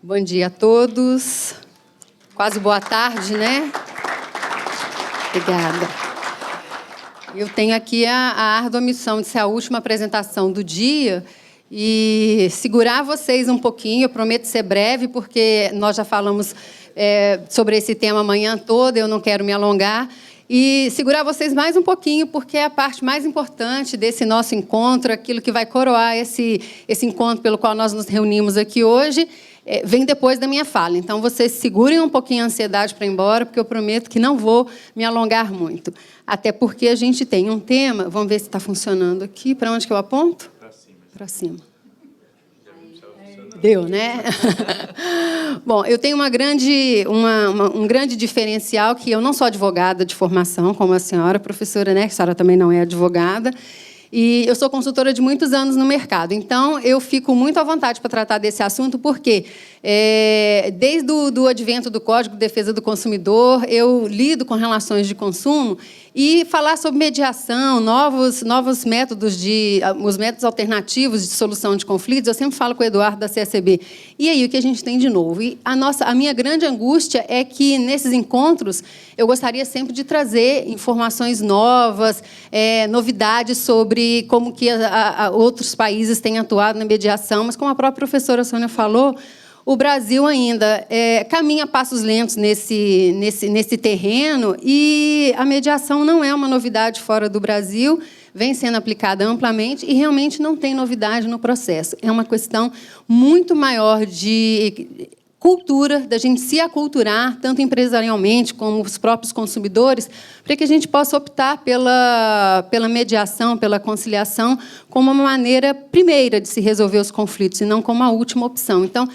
Bom dia a todos. Quase boa tarde, né? Obrigada. Eu tenho aqui a árdua missão de ser a última apresentação do dia e segurar vocês um pouquinho. Eu prometo ser breve, porque nós já falamos sobre esse tema a manhã toda, eu não quero me alongar. E segurar vocês mais um pouquinho, porque é a parte mais importante desse nosso encontro, aquilo que vai coroar esse encontro pelo qual nós nos reunimos aqui hoje, vem depois da minha fala. Então, vocês segurem um pouquinho a ansiedade para ir embora, porque eu prometo que não vou me alongar muito. Até porque a gente tem um tema... Vamos ver se está funcionando aqui. Para onde que eu aponto? Para cima. Para cima. Deu, né? Bom, eu tenho um grande diferencial, que eu não sou advogada de formação, como a senhora, professora, né? A senhora também não é advogada. E eu sou consultora de muitos anos no mercado. Então, eu fico muito à vontade para tratar desse assunto, porque desde o advento do Código de Defesa do Consumidor, eu lido com relações de consumo e falar sobre mediação, novos métodos, os métodos alternativos de solução de conflitos. Eu sempre falo com o Eduardo da CSB. E aí, o que a gente tem de novo? E a minha grande angústia é que, nesses encontros, eu gostaria sempre de trazer informações novas, novidades sobre como que outros países têm atuado na mediação, mas, como a própria professora Sônia falou, o Brasil ainda caminha a passos lentos nesse terreno, e a mediação não é uma novidade fora do Brasil, vem sendo aplicada amplamente e realmente não tem novidade no processo. É uma questão muito maior de cultura, da gente se aculturar, tanto empresarialmente como os próprios consumidores, para que a gente possa optar pela mediação, pela conciliação, como uma maneira primeira de se resolver os conflitos, e não como a última opção. Então,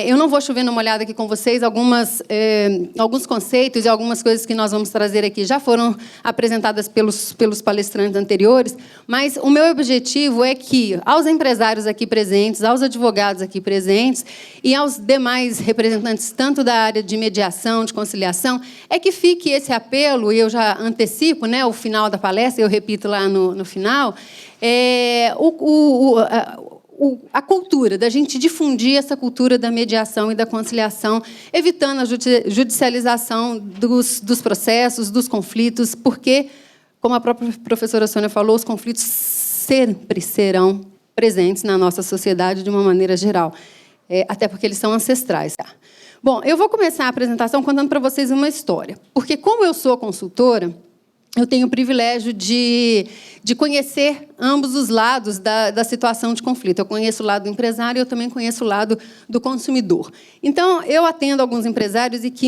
eu não vou chover numa olhada aqui com vocês. Alguns conceitos e algumas coisas que nós vamos trazer aqui já foram apresentadas pelos palestrantes anteriores, mas o meu objetivo é que, aos empresários aqui presentes, aos advogados aqui presentes e aos demais representantes, tanto da área de mediação, de conciliação, é que fique esse apelo, e eu já antecipo, né, o final da palestra, eu repito lá no final, a cultura, da gente difundir essa cultura da mediação e da conciliação, evitando a judicialização dos processos, dos conflitos, porque, como a própria professora Sônia falou, os conflitos sempre serão presentes na nossa sociedade de uma maneira geral, até porque eles são ancestrais. Bom, eu vou começar a apresentação contando para vocês uma história, porque, como eu sou consultora, eu tenho o privilégio de conhecer ambos os lados da situação de conflito. Eu conheço o lado do empresário e eu também conheço o lado do consumidor. Então, eu atendo alguns empresários e que,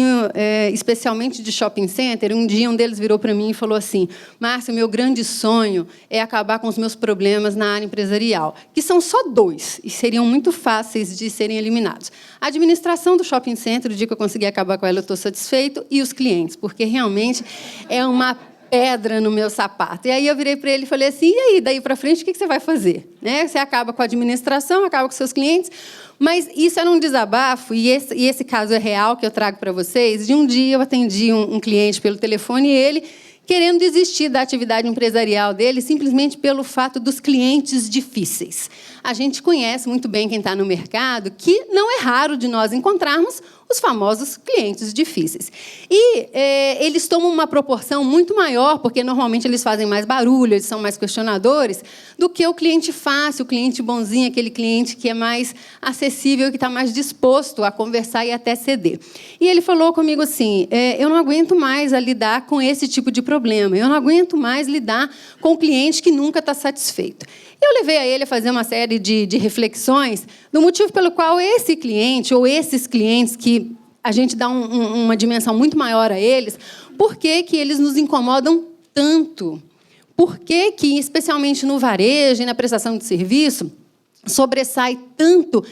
especialmente de shopping center, um dia um deles virou para mim e falou assim: Márcia, o meu grande sonho é acabar com os meus problemas na área empresarial, que são só 2 e seriam muito fáceis de serem eliminados. A administração do shopping center, o dia que eu conseguir acabar com ela, eu estou satisfeito, e os clientes, porque realmente é uma pedra no meu sapato. E aí eu virei para ele e falei assim: e aí, daí para frente, o que você vai fazer? Né? Você acaba com a administração, acaba com seus clientes, mas isso era um desabafo, e esse caso é real, que eu trago para vocês. De um dia eu atendi um cliente pelo telefone, e ele querendo desistir da atividade empresarial dele simplesmente pelo fato dos clientes difíceis. A gente conhece muito bem, quem está no mercado, que não é raro de nós encontrarmos os famosos clientes difíceis. E eles tomam uma proporção muito maior, porque normalmente eles fazem mais barulho, eles são mais questionadores, do que o cliente fácil, o cliente bonzinho, aquele cliente que é mais acessível, que está mais disposto a conversar e até ceder. E ele falou comigo assim: eu não aguento mais lidar com esse tipo de problema, eu não aguento mais lidar com o cliente que nunca está satisfeito. Eu levei a ele a fazer uma série de reflexões do motivo pelo qual esse cliente, ou esses clientes, que a gente dá uma dimensão muito maior a eles, por que eles nos incomodam tanto? Por que, especialmente no varejo e na prestação de serviço, sobressai tanto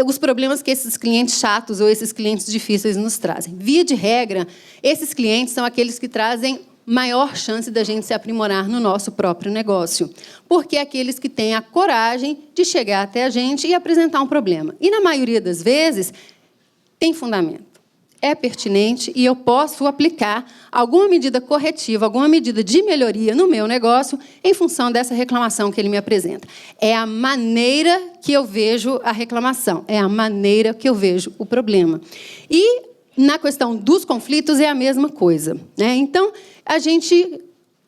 os problemas que esses clientes chatos ou esses clientes difíceis nos trazem? Via de regra, esses clientes são aqueles que trazem maior chance da gente se aprimorar no nosso próprio negócio, porque é aqueles que têm a coragem de chegar até a gente e apresentar um problema. E, na maioria das vezes, tem fundamento. é pertinente e eu posso aplicar alguma medida corretiva, alguma medida de melhoria no meu negócio em função dessa reclamação que ele me apresenta. É a maneira que eu vejo a reclamação, é a maneira que eu vejo o problema. E, na questão dos conflitos, é a mesma coisa, né? Então,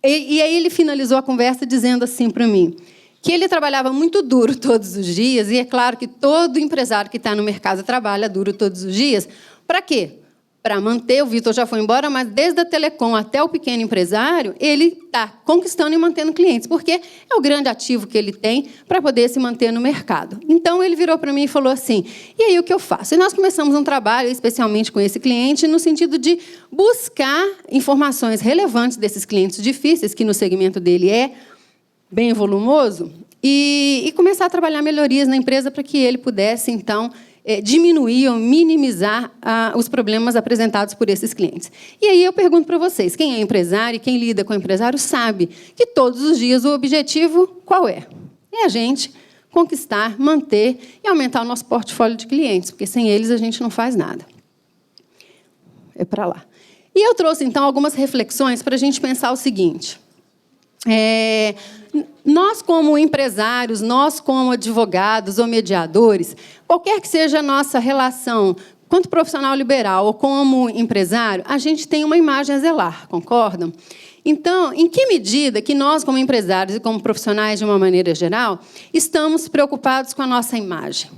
E aí ele finalizou a conversa dizendo assim para mim, que ele trabalhava muito duro todos os dias, e é claro que todo empresário que está no mercado trabalha duro todos os dias. Para quê? Para manter, o Vitor já foi embora, mas desde a telecom até o pequeno empresário, ele está conquistando e mantendo clientes, porque é o grande ativo que ele tem para poder se manter no mercado. Então, ele virou para mim e falou assim, e aí o que eu faço? E nós começamos um trabalho, especialmente com esse cliente, no sentido de buscar informações relevantes desses clientes difíceis, que no segmento dele é bem volumoso, e começar a trabalhar melhorias na empresa para que ele pudesse, então, diminuir ou minimizar os problemas apresentados por esses clientes. E aí eu pergunto para vocês, quem é empresário e quem lida com empresário sabe que todos os dias o objetivo qual é? É a gente conquistar, manter e aumentar o nosso portfólio de clientes, porque sem eles a gente não faz nada. É para lá. E eu trouxe, então, algumas reflexões para a gente pensar o seguinte. Nós, como empresários, nós, como advogados ou mediadores, qualquer que seja a nossa relação, quanto profissional liberal ou como empresário, a gente tem uma imagem a zelar, concordam? Então, em que medida que nós, como empresários e como profissionais, de uma maneira geral, estamos preocupados com a nossa imagem?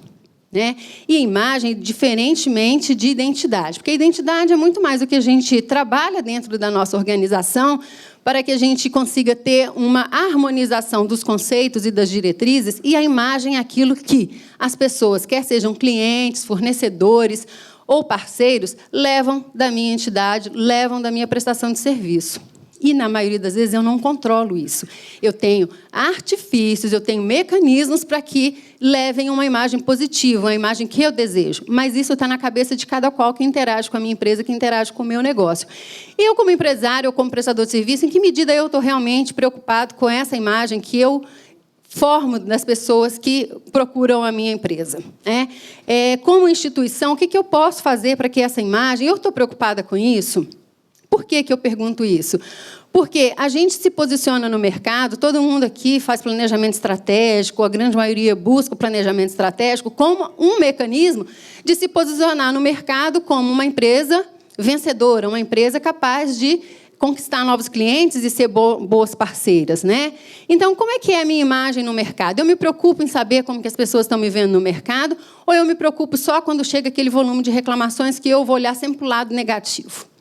Né? E imagem, diferentemente de identidade, porque a identidade é muito mais o que a gente trabalha dentro da nossa organização para que a gente consiga ter uma harmonização dos conceitos e das diretrizes, e a imagem é aquilo que as pessoas, quer sejam clientes, fornecedores ou parceiros, levam da minha entidade, levam da minha prestação de serviço. E, na maioria das vezes, eu não controlo isso. Eu tenho artifícios, eu tenho mecanismos para que levem uma imagem positiva, uma imagem que eu desejo. Mas isso está na cabeça de cada qual que interage com a minha empresa, que interage com o meu negócio. Eu, como empresário ou como prestador de serviço, em que medida eu estou realmente preocupado com essa imagem que eu formo das pessoas que procuram a minha empresa? Como instituição, o que eu posso fazer para que essa imagem... Eu estou preocupada com isso? Por que eu pergunto isso? Porque a gente se posiciona no mercado, todo mundo aqui faz planejamento estratégico, a grande maioria busca o planejamento estratégico como um mecanismo de se posicionar no mercado como uma empresa vencedora, uma empresa capaz de conquistar novos clientes e ser boas parceiras, né? Então, como é que é a minha imagem no mercado? Eu me preocupo em saber como que as pessoas estão me vendo no mercado, ou eu me preocupo só quando chega aquele volume de reclamações que eu vou olhar sempre para o lado negativo?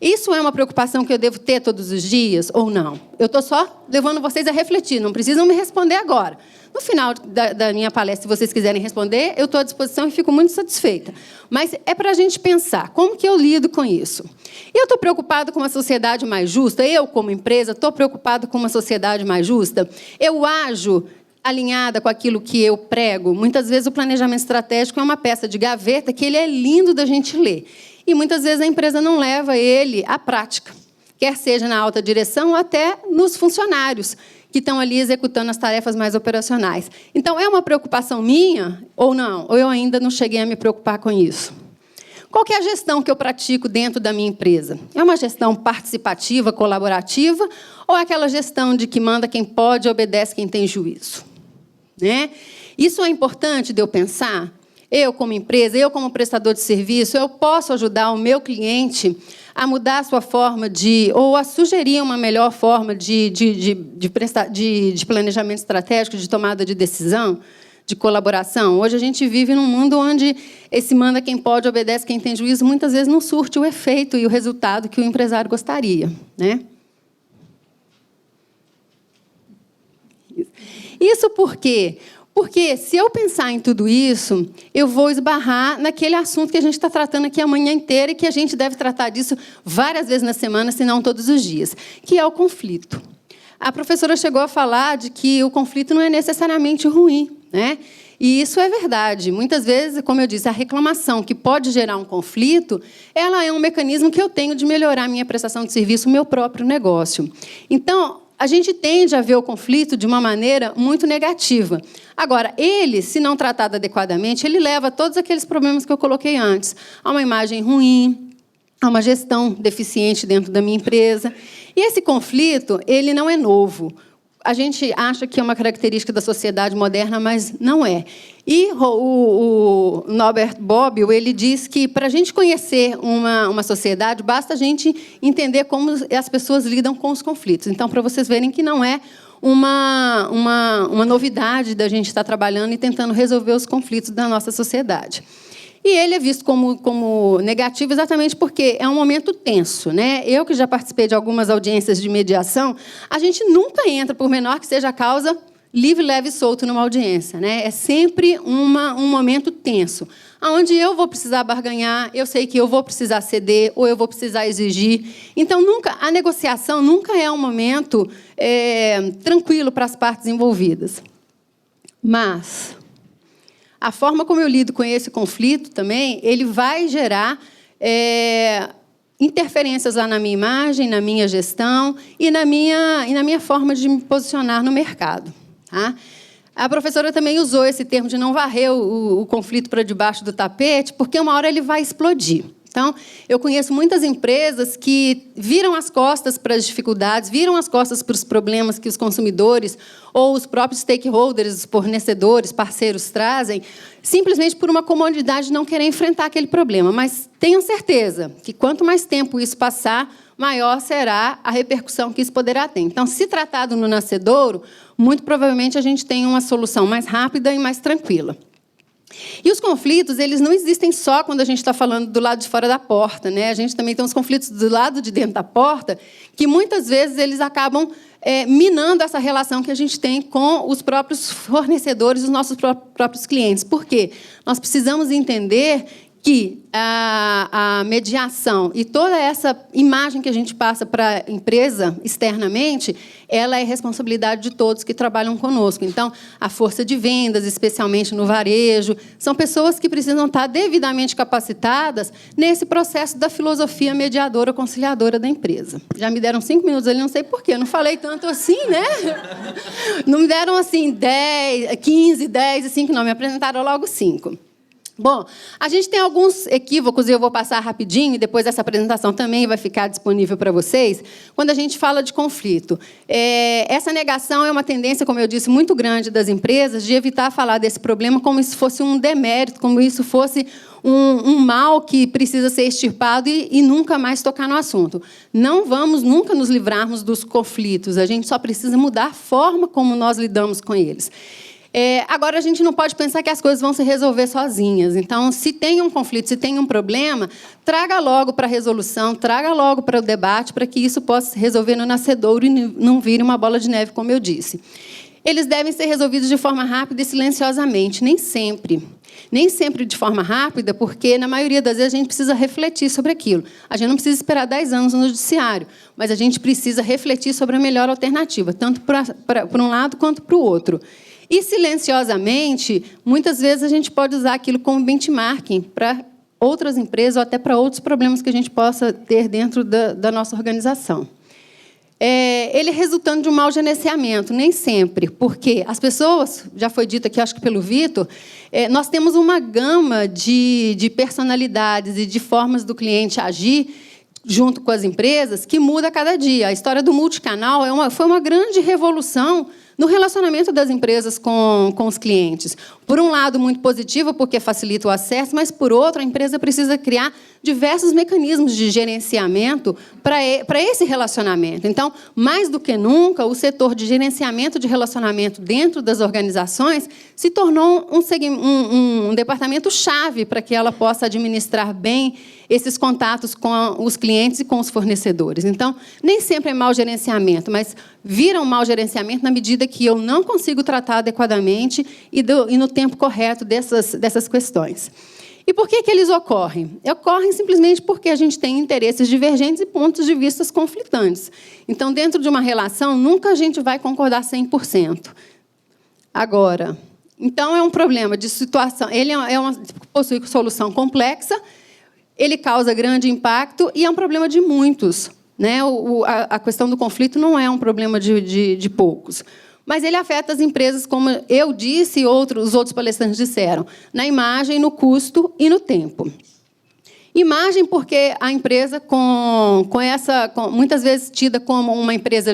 Isso é uma preocupação que eu devo ter todos os dias ou não? Eu estou só levando vocês a refletir, não precisam me responder agora. No final da minha palestra, se vocês quiserem responder, eu estou à disposição e fico muito satisfeita. Mas é para a gente pensar, como que eu lido com isso? Eu estou preocupado com uma sociedade mais justa? Eu, como empresa, estou preocupado com uma sociedade mais justa? Eu ajo alinhada com aquilo que eu prego? Muitas vezes o planejamento estratégico é uma peça de gaveta que ele é lindo da gente ler. E, muitas vezes, a empresa não leva ele à prática, quer seja na alta direção ou até nos funcionários, que estão ali executando as tarefas mais operacionais. Então, é uma preocupação minha ou não? Ou eu ainda não cheguei a me preocupar com isso? Qual que é a gestão que eu pratico dentro da minha empresa? É uma gestão participativa, colaborativa, ou é aquela gestão de que manda quem pode e obedece quem tem juízo? Isso é importante de eu pensar? Eu, como empresa, eu, como prestador de serviço, eu posso ajudar o meu cliente a mudar a sua forma ou a sugerir uma melhor forma de planejamento estratégico, de tomada de decisão, de colaboração? Hoje a gente vive num mundo onde esse manda quem pode, obedece quem tem juízo, muitas vezes não surte o efeito e o resultado que o empresário gostaria, Isso por quê? Porque, se eu pensar em tudo isso, eu vou esbarrar naquele assunto que a gente está tratando aqui a manhã inteira e que a gente deve tratar disso várias vezes na semana, se não todos os dias, que é o conflito. A professora chegou a falar de que o conflito não é necessariamente ruim, E isso é verdade. Muitas vezes, como eu disse, a reclamação que pode gerar um conflito, ela é um mecanismo que eu tenho de melhorar a minha prestação de serviço, o meu próprio negócio. Então, a gente tende a ver o conflito de uma maneira muito negativa. Agora, ele, se não tratado adequadamente, ele leva a todos aqueles problemas que eu coloquei antes. A uma imagem ruim, a uma gestão deficiente dentro da minha empresa. E esse conflito, ele não é novo. A gente acha que é uma característica da sociedade moderna, mas não é. E o Norbert Bobbio, ele diz que, para a gente conhecer uma sociedade, basta a gente entender como as pessoas lidam com os conflitos. Então, para vocês verem que não é uma novidade da gente estar trabalhando e tentando resolver os conflitos da nossa sociedade. E ele é visto como negativo exatamente porque é um momento tenso, né? Eu, que já participei de algumas audiências de mediação, a gente nunca entra, por menor que seja a causa, livre, leve e solto numa audiência, né? É sempre um momento tenso, onde eu vou precisar barganhar, eu sei que eu vou precisar ceder ou eu vou precisar exigir. Então, a negociação nunca é um momento tranquilo para as partes envolvidas. Mas a forma como eu lido com esse conflito também, ele vai gerar interferências lá na minha imagem, na minha gestão e na minha forma de me posicionar no mercado. Tá? A professora também usou esse termo de não varrer o conflito para debaixo do tapete, porque uma hora ele vai explodir. Então, eu conheço muitas empresas que viram as costas para as dificuldades, viram as costas para os problemas que os consumidores ou os próprios stakeholders, os fornecedores, parceiros trazem, simplesmente por uma comodidade de não querer enfrentar aquele problema. Mas tenham certeza que, quanto mais tempo isso passar, maior será a repercussão que isso poderá ter. Então, se tratado no nascedouro, muito provavelmente a gente tem uma solução mais rápida e mais tranquila. E os conflitos, eles não existem só quando a gente está falando do lado de fora da porta, né? A gente também tem os conflitos do lado de dentro da porta, que muitas vezes eles acabam minando essa relação que a gente tem com os próprios fornecedores, os nossos próprios clientes. Por quê? Nós precisamos entender que a mediação e toda essa imagem que a gente passa para a empresa externamente, ela é responsabilidade de todos que trabalham conosco. Então, a força de vendas, especialmente no varejo, são pessoas que precisam estar devidamente capacitadas nesse processo da filosofia mediadora, conciliadora da empresa. Já me deram 5 minutos ali, não sei por quê, não falei tanto assim, né? Não me deram assim 10, 15, 10, assim, que não, me apresentaram logo 5. Bom, a gente tem alguns equívocos, e eu vou passar rapidinho, e depois essa apresentação também vai ficar disponível para vocês, quando a gente fala de conflito. Essa negação é uma tendência, como eu disse, muito grande das empresas, de evitar falar desse problema como se fosse um demérito, como isso fosse um mal que precisa ser extirpado e nunca mais tocar no assunto. Não vamos nunca nos livrarmos dos conflitos, a gente só precisa mudar a forma como nós lidamos com eles. Agora, a gente não pode pensar que as coisas vão se resolver sozinhas. Então, se tem um conflito, se tem um problema, traga logo para a resolução, traga logo para o debate, para que isso possa se resolver no nascedouro e não vire uma bola de neve, como eu disse. Eles devem ser resolvidos de forma rápida e silenciosamente, nem sempre. Nem sempre de forma rápida, porque, na maioria das vezes, a gente precisa refletir sobre aquilo. A gente não precisa esperar 10 anos no judiciário, mas a gente precisa refletir sobre a melhor alternativa, tanto para um lado quanto para o outro. E, silenciosamente, muitas vezes a gente pode usar aquilo como benchmarking para outras empresas ou até para outros problemas que a gente possa ter dentro da nossa organização. Ele resultando de um mau gerenciamento, nem sempre, porque as pessoas, já foi dito aqui, acho que pelo Vitor, nós temos uma gama de personalidades e de formas do cliente agir junto com as empresas que muda a cada dia. A história do multicanal foi uma grande revolução no relacionamento das empresas com os clientes. Por um lado, muito positivo, porque facilita o acesso, mas, por outro, a empresa precisa criar diversos mecanismos de gerenciamento para esse relacionamento. Então, mais do que nunca, o setor de gerenciamento de relacionamento dentro das organizações se tornou um departamento-chave para que ela possa administrar bem esses contatos com os clientes e com os fornecedores. Então, nem sempre é mau gerenciamento, mas vira um mau gerenciamento na medida que eu não consigo tratar adequadamente e no tempo correto dessas questões. E por que eles ocorrem? Ocorrem simplesmente porque a gente tem interesses divergentes e pontos de vista conflitantes. Então, dentro de uma relação, nunca a gente vai concordar 100%. Agora, então, é um problema de situação. Ele possui solução complexa, ele causa grande impacto e é um problema de muitos. né? A questão do conflito não é um problema de poucos. Mas ele afeta as empresas, como eu disse e os outros palestrantes disseram, na imagem, no custo e no tempo. Imagem, porque a empresa, muitas vezes tida como uma empresa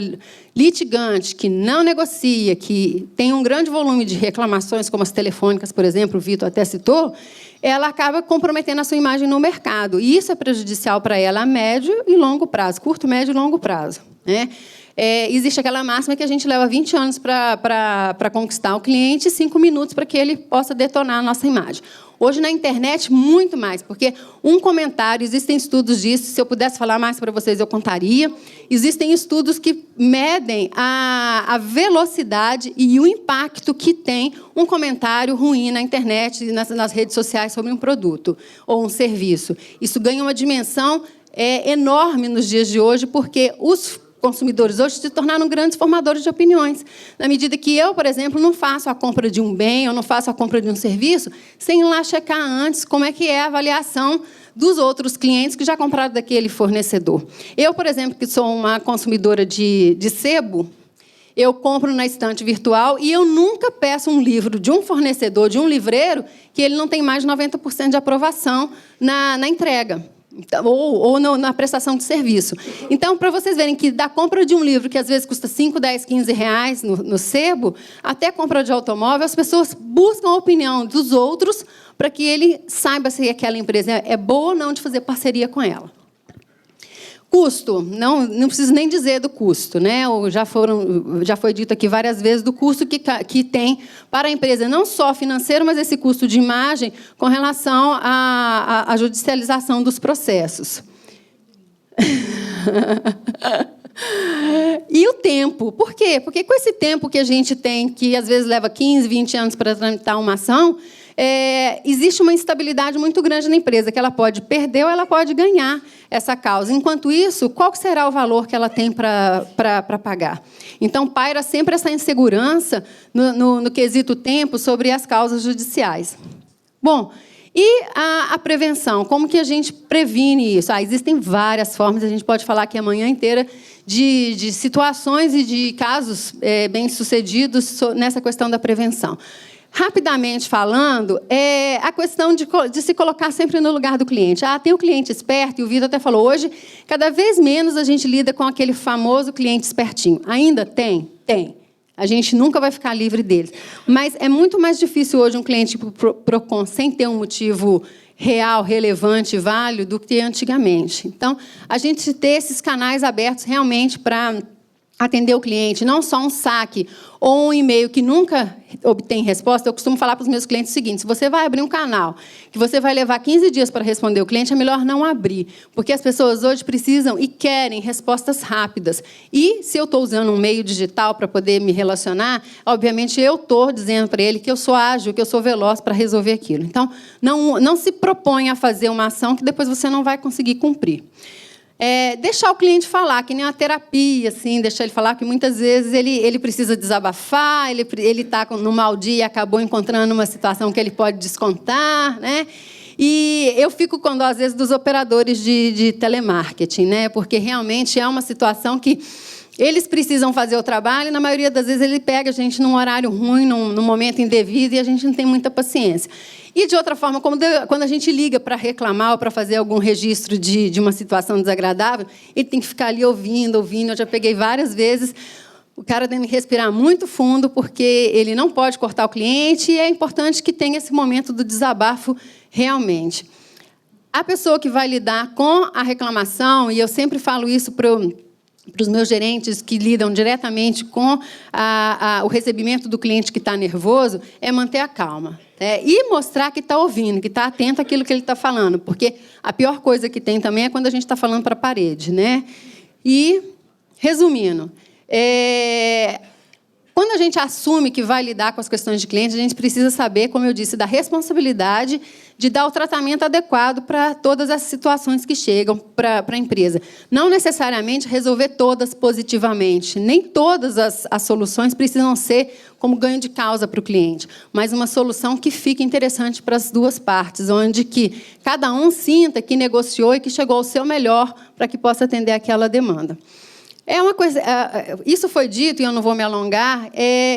litigante, que não negocia, que tem um grande volume de reclamações, como as telefônicas, por exemplo, o Vitor até citou, ela acaba comprometendo a sua imagem no mercado. E isso é prejudicial para ela a médio e longo prazo, curto, médio e longo prazo, né? Existe aquela máxima que a gente leva 20 anos para conquistar o cliente e 5 minutos para que ele possa detonar a nossa imagem. Hoje, na internet, muito mais, porque um comentário, existem estudos disso, se eu pudesse falar mais para vocês, eu contaria. Existem estudos que medem a velocidade e o impacto que tem um comentário ruim na internet e nas redes sociais sobre um produto ou um serviço. Isso ganha uma dimensão enorme nos dias de hoje, porque os consumidores hoje se tornaram grandes formadores de opiniões. Na medida que eu, por exemplo, não faço a compra de um bem, eu não faço a compra de um serviço, sem ir lá checar antes como é que é a avaliação dos outros clientes que já compraram daquele fornecedor. Eu, por exemplo, que sou uma consumidora de sebo, eu compro na estante virtual e eu nunca peço um livro de um fornecedor, de um livreiro, que ele não tem mais de 90% de aprovação na entrega. Ou na prestação de serviço. Então, para vocês verem que da compra de um livro, que às vezes custa 5, 10, 15 reais no sebo, até a compra de automóvel, as pessoas buscam a opinião dos outros para que ele saiba se aquela empresa é boa ou não de fazer parceria com ela. Custo, não preciso nem dizer do custo, né? Já foi dito aqui várias vezes do custo que tem para a empresa, não só financeiro, mas esse custo de imagem com relação à judicialização dos processos. E o tempo. Por quê? Porque com esse tempo que a gente tem, que às vezes leva 15, 20 anos para tramitar uma ação, existe uma instabilidade muito grande na empresa, que ela pode perder ou ela pode ganhar essa causa. Enquanto isso, qual será o valor que ela tem para pagar? Então, paira sempre essa insegurança no quesito tempo sobre as causas judiciais. Bom, e a prevenção? Como que a gente previne isso? Existem várias formas, a gente pode falar aqui a manhã inteira de situações e de casos bem-sucedidos nessa questão da prevenção. Rapidamente falando, é a questão de se colocar sempre no lugar do cliente. Tem o cliente esperto, e o Vitor até falou, hoje, cada vez menos a gente lida com aquele famoso cliente espertinho. Ainda tem? Tem. A gente nunca vai ficar livre deles. Mas é muito mais difícil hoje um cliente PROCON sem ter um motivo real, relevante, válido, do que antigamente. Então, a gente ter esses canais abertos realmente para atender o cliente, não só um saque ou um e-mail que nunca obtém resposta. Eu costumo falar para os meus clientes o seguinte: se você vai abrir um canal que você vai levar 15 dias para responder o cliente, é melhor não abrir, porque as pessoas hoje precisam e querem respostas rápidas. E, se eu estou usando um meio digital para poder me relacionar, obviamente eu estou dizendo para ele que eu sou ágil, que eu sou veloz para resolver aquilo. Então, não se proponha a fazer uma ação que depois você não vai conseguir cumprir. Deixar o cliente falar, que nem uma terapia, assim, deixar ele falar, que muitas vezes ele precisa desabafar, ele está no mau dia e acabou encontrando uma situação que ele pode descontar, né? E eu fico com dó, às vezes, dos operadores de telemarketing, né? Porque realmente é uma situação que eles precisam fazer o trabalho e, na maioria das vezes, ele pega a gente num horário ruim, num momento indevido, e a gente não tem muita paciência. E, de outra forma, quando a gente liga para reclamar ou para fazer algum registro de uma situação desagradável, ele tem que ficar ali ouvindo. Eu já peguei várias vezes. O cara tem que respirar muito fundo, porque ele não pode cortar o cliente, e é importante que tenha esse momento do desabafo realmente. A pessoa que vai lidar com a reclamação, e eu sempre falo isso para os meus gerentes que lidam diretamente com o recebimento do cliente que está nervoso, é manter a calma. E mostrar que está ouvindo, que está atento àquilo que ele está falando. Porque a pior coisa que tem também é quando a gente está falando para a parede, né? E, resumindo, Quando a gente assume que vai lidar com as questões de cliente, a gente precisa saber, como eu disse, da responsabilidade de dar o tratamento adequado para todas as situações que chegam para a empresa. Não necessariamente resolver todas positivamente. Nem todas as soluções precisam ser como ganho de causa para o cliente, mas uma solução que fique interessante para as duas partes, onde que cada um sinta que negociou e que chegou ao seu melhor para que possa atender aquela demanda. É uma coisa, isso foi dito, e eu não vou me alongar,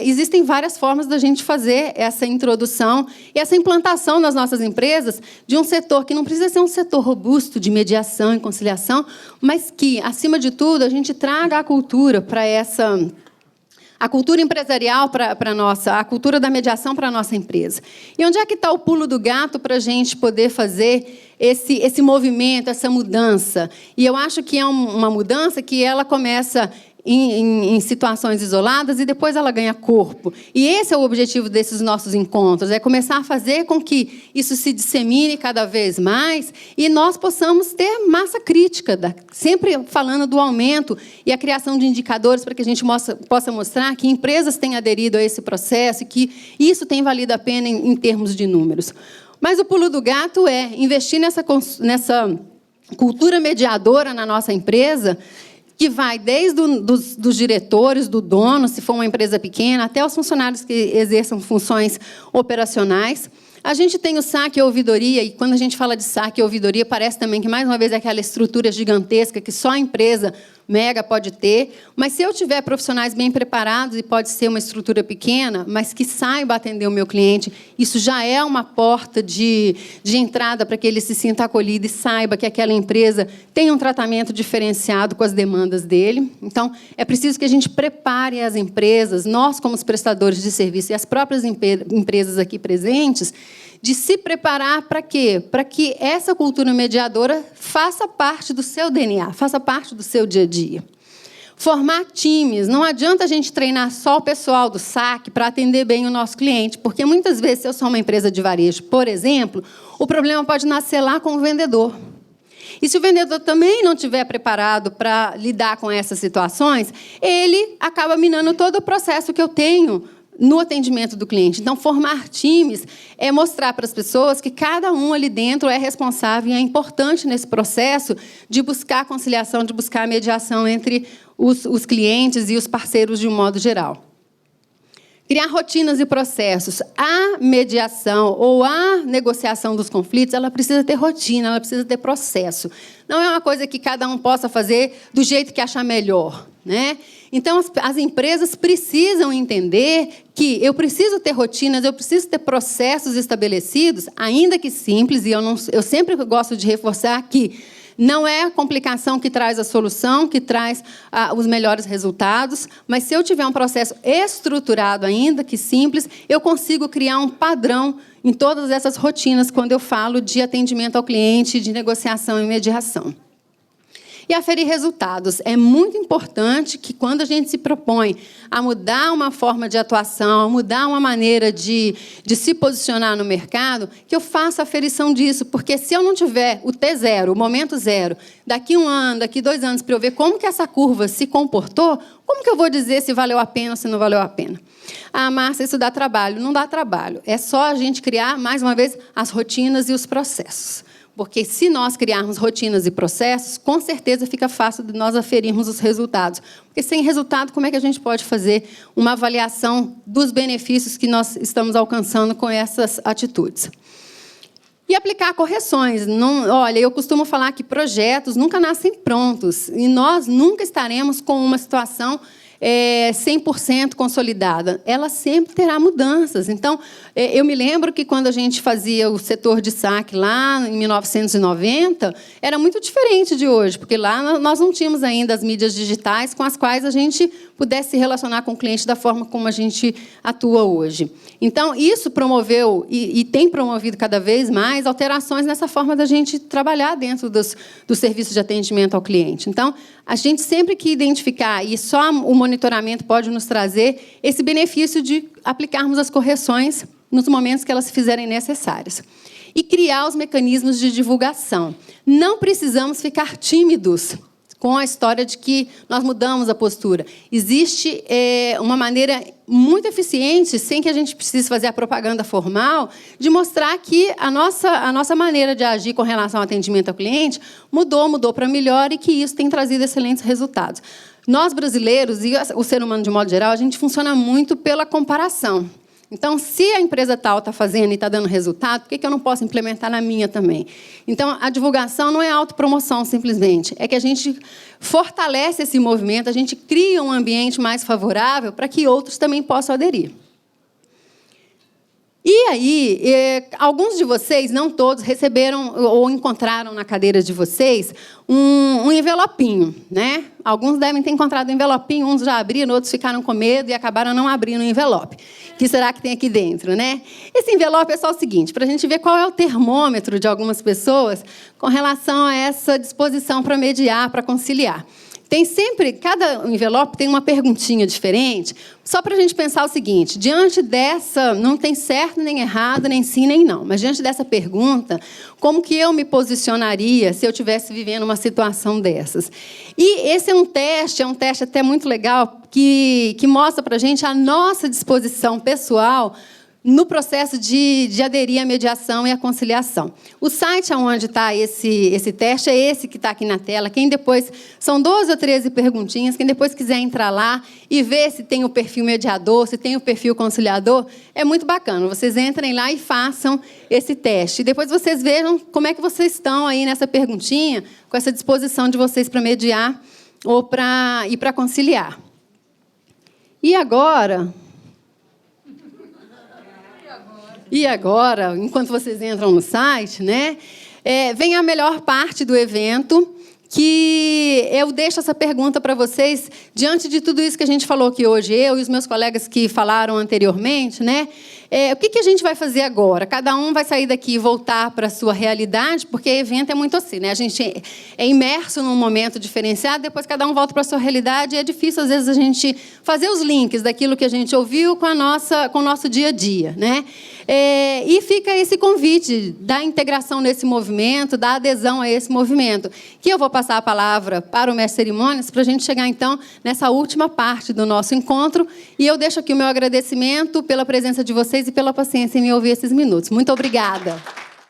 existem várias formas da gente fazer essa introdução e essa implantação nas nossas empresas de um setor que não precisa ser um setor robusto de mediação e conciliação, mas que, acima de tudo, a gente traga a cultura para a cultura empresarial a cultura da mediação para a nossa empresa. E onde é que está o pulo do gato para a gente poder fazer esse movimento, essa mudança? E eu acho que é uma mudança que ela começa em situações isoladas e depois ela ganha corpo. E esse é o objetivo desses nossos encontros, é começar a fazer com que isso se dissemine cada vez mais e nós possamos ter massa crítica, sempre falando do aumento e a criação de indicadores para que a gente possa mostrar que empresas têm aderido a esse processo e que isso tem valido a pena em termos de números. Mas o pulo do gato é investir nessa cultura mediadora na nossa empresa, que vai desde dos diretores, do dono, se for uma empresa pequena, até os funcionários que exerçam funções operacionais. A gente tem o saque e a ouvidoria, e quando a gente fala de saque e ouvidoria, parece também que, mais uma vez, é aquela estrutura gigantesca que só a empresa mega pode ter. Mas, se eu tiver profissionais bem preparados, e pode ser uma estrutura pequena, mas que saiba atender o meu cliente, isso já é uma porta de entrada para que ele se sinta acolhido e saiba que aquela empresa tem um tratamento diferenciado com as demandas dele. Então, é preciso que a gente prepare as empresas, nós, como os prestadores de serviço, e as próprias empresas aqui presentes, de se preparar para quê? Para que essa cultura mediadora faça parte do seu DNA, faça parte do seu dia a dia. Formar times. Não adianta a gente treinar só o pessoal do saque para atender bem o nosso cliente, porque, muitas vezes, se eu sou uma empresa de varejo, por exemplo, o problema pode nascer lá com o vendedor. E se o vendedor também não estiver preparado para lidar com essas situações, ele acaba minando todo o processo que eu tenho no atendimento do cliente. Então, formar times é mostrar para as pessoas que cada um ali dentro é responsável e é importante nesse processo de buscar a conciliação, de buscar a mediação entre os clientes e os parceiros de um modo geral. Criar rotinas e processos. A mediação ou a negociação dos conflitos, ela precisa ter rotina, ela precisa ter processo. Não é uma coisa que cada um possa fazer do jeito que achar melhor, né? Então, as empresas precisam entender que eu preciso ter rotinas, eu preciso ter processos estabelecidos, ainda que simples, e eu sempre gosto de reforçar que não é a complicação que traz a solução, que traz os melhores resultados, mas se eu tiver um processo estruturado, ainda que simples, eu consigo criar um padrão em todas essas rotinas quando eu falo de atendimento ao cliente, de negociação e mediação. E aferir resultados. É muito importante que, quando a gente se propõe a mudar uma forma de atuação, a mudar uma maneira de se posicionar no mercado, que eu faça a aferição disso. Porque, se eu não tiver o T0, o momento zero, daqui 1 ano, daqui 2 anos, para eu ver como que essa curva se comportou, como que eu vou dizer se valeu a pena ou se não valeu a pena? Ah, Márcia, isso dá trabalho. Não dá trabalho. É só a gente criar, mais uma vez, as rotinas e os processos. Porque, se nós criarmos rotinas e processos, com certeza fica fácil de nós aferirmos os resultados. Porque, sem resultado, como é que a gente pode fazer uma avaliação dos benefícios que nós estamos alcançando com essas atitudes? E aplicar correções. Olha, eu costumo falar que projetos nunca nascem prontos. E nós nunca estaremos com uma situação 100% consolidada. Ela sempre terá mudanças. Então, eu me lembro que, quando a gente fazia o setor de saque lá em 1990, era muito diferente de hoje, porque lá nós não tínhamos ainda as mídias digitais com as quais a gente pudesse se relacionar com o cliente da forma como a gente atua hoje. Então, isso promoveu e tem promovido cada vez mais alterações nessa forma da gente trabalhar dentro dos serviços de atendimento ao cliente. Então, a gente sempre que identificar, e só o monitoramento pode nos trazer esse benefício de aplicarmos as correções nos momentos que elas se fizerem necessárias. E criar os mecanismos de divulgação. Não precisamos ficar tímidos com a história de que nós mudamos a postura. Existe uma maneira muito eficiente, sem que a gente precise fazer a propaganda formal, de mostrar que a nossa maneira de agir com relação ao atendimento ao cliente mudou para melhor e que isso tem trazido excelentes resultados. Nós, brasileiros, e o ser humano de modo geral, a gente funciona muito pela comparação. Então, se a empresa tal está fazendo e está dando resultado, por que eu não posso implementar na minha também? Então, a divulgação não é autopromoção, simplesmente. É que a gente fortalece esse movimento, a gente cria um ambiente mais favorável para que outros também possam aderir. E aí, alguns de vocês, não todos, receberam ou encontraram na cadeira de vocês um envelopinho, né? Alguns devem ter encontrado um envelopinho, uns já abriram, outros ficaram com medo e acabaram não abrindo o envelope. O que será que tem aqui dentro, né? Esse envelope é só o seguinte, para a gente ver qual é o termômetro de algumas pessoas com relação a essa disposição para mediar, para conciliar. Tem sempre, cada envelope tem uma perguntinha diferente, só para a gente pensar o seguinte, diante dessa, não tem certo nem errado, nem sim nem não, mas diante dessa pergunta, como que eu me posicionaria se eu estivesse vivendo uma situação dessas? E esse é um teste até muito legal, que mostra para a gente a nossa disposição pessoal no processo de aderir à mediação e à conciliação. O site onde está esse teste é esse que está aqui na tela. Quem depois, são 12 ou 13 perguntinhas, quem depois quiser entrar lá e ver se tem o perfil mediador, se tem o perfil conciliador, é muito bacana. Vocês entrem lá e façam esse teste. E depois vocês vejam como é que vocês estão aí nessa perguntinha, com essa disposição de vocês para mediar ou para conciliar. E agora, enquanto vocês entram no site, né, vem a melhor parte do evento, que eu deixo essa pergunta para vocês, diante de tudo isso que a gente falou aqui hoje, eu e os meus colegas que falaram anteriormente, né, o que a gente vai fazer agora? Cada um vai sair daqui e voltar para a sua realidade, porque evento é muito assim, né? A gente é imerso num momento diferenciado, depois cada um volta para a sua realidade, e é difícil, às vezes, a gente fazer os links daquilo que a gente ouviu com o nosso dia a dia, né? E fica esse convite da integração nesse movimento, da adesão a esse movimento, que eu vou passar a palavra para o mestre Cerimônias, para a gente chegar, então, nessa última parte do nosso encontro, e eu deixo aqui o meu agradecimento pela presença de vocês e pela paciência em me ouvir esses minutos. Muito obrigada.